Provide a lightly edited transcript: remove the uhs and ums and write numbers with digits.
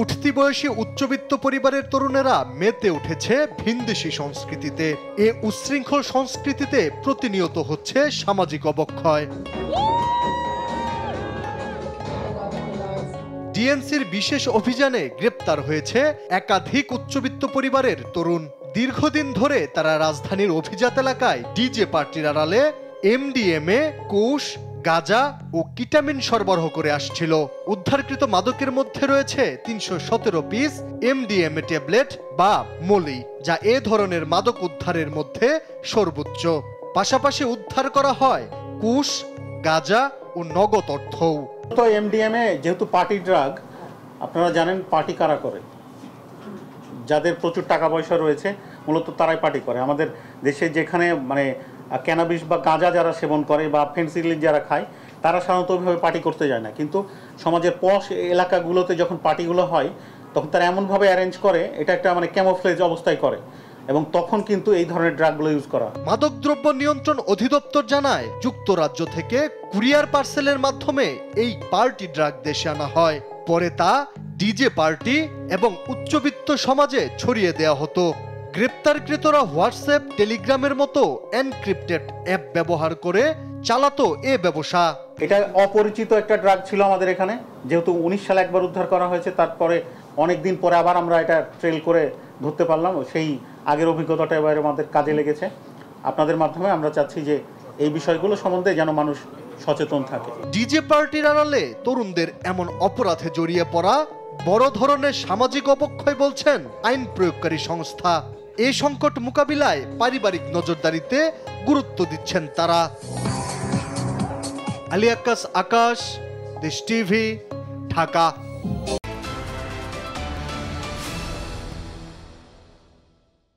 উঠতি বয়সী উচ্চবিত্ত পরিবারের তরুণেরা মেতে উঠেছে ভিনদেশি সংস্কৃতিতে। এ উচ্ছৃঙ্খল সংস্কৃতিতে প্রতিনিয়ত হচ্ছে সামাজিক অবক্ষয়। ডিএনসির বিশেষ অভিযানে গ্রেপ্তার হয়েছে একাধিক উচ্চবিত্ত পরিবারের তরুণ। দীর্ঘদিন ধরে তারা রাজধানীর অভিজাত এলাকায় ডিজে পার্টির আড়ালে এমডিএমএ, কুশ, গাঁজা ও কিটামিন সরবরাহ করে আসছিল। উদ্ধারকৃত মাদকের মধ্যে রয়েছে ৩১৭ পিস এমডিএমএ ট্যাবলেট বা মলি, যা এ ধরনের মাদক উদ্ধারের মধ্যে সর্বোচ্চ। পাশাপাশি উদ্ধার করা হয় কুশ, গাঁজা ও নগদ অর্থও। তো এমডিএমএ যেহেতু পার্টি ড্রাগ, আপনারা জানেন পার্টি কারা করে, যাদের প্রচুর টাকা পয়সা রয়েছে মূলত তারাই পার্টি করে। আমাদের দেশে যেখানে মানে ক্যানাবিস বা গাঁজা যারা সেবন করে বা ফেন্সিডিল যারা খায় তারা সাধারণত ওইভাবে পার্টি করতে যায় না, কিন্তু সমাজের পশ এলাকাগুলোতে যখন পার্টিগুলো হয় তখন তারা এমনভাবে অ্যারেঞ্জ করে, এটা একটা মানে ক্যামোফ্লেজ অবস্থায় করে, এবং তখন কিন্তু এই ধরনের ড্রাগগুলো ইউজ করা। মাদকদ্রব্য নিয়ন্ত্রণ অধিদপ্তর জানায়, যুক্তরাজ্য থেকে কুরিয়ার পার্সেলের মাধ্যমে এই পার্টি ড্রাগ দেশে আনা হয়। পরে তা ডিজে পার্টি এবং উচ্চবিত্ত সমাজে ছড়িয়ে দেওয়া হতো। গ্রেপ্তারকৃতরা হোয়াটসঅ্যাপ, টেলিগ্রামের মতো এনক্রিপ্টেড অ্যাপ ব্যবহার করে চালাতো এ ব্যবসা। এটা অপরিচিত একটা ড্রাগ ছিল আমাদের এখানে, যেহেতু 19 সালে একবার উদ্ধার করা হয়েছে, তারপরে অনেক দিন পরে আবার আমরা এটা ট্রেল করে ধরতে পারলাম। সেই আগের অভিজ্ঞতাটা এবার আমাদের কাজে লেগেছে। আপনাদের মাধ্যমে আমরা চাচ্ছি যে এই বিষয়গুলো সম্বন্ধে যেন মানুষ সচেতন থাকে। ডিজে পার্টির আড়ালে তরুণদের এমন অপরাধে জড়িয়ে পড়া বড় ধরনের সামাজিক অবক্ষয় বলছেন আইন প্রয়োগকারী সংস্থা। এই সংকট মোকাবিলায় পারিবারিক নজরদারিতে গুরুত্ব দিচ্ছেন তারা। আলী আক্কাস, আকাশ, দেশ টিভি, ঢাকা।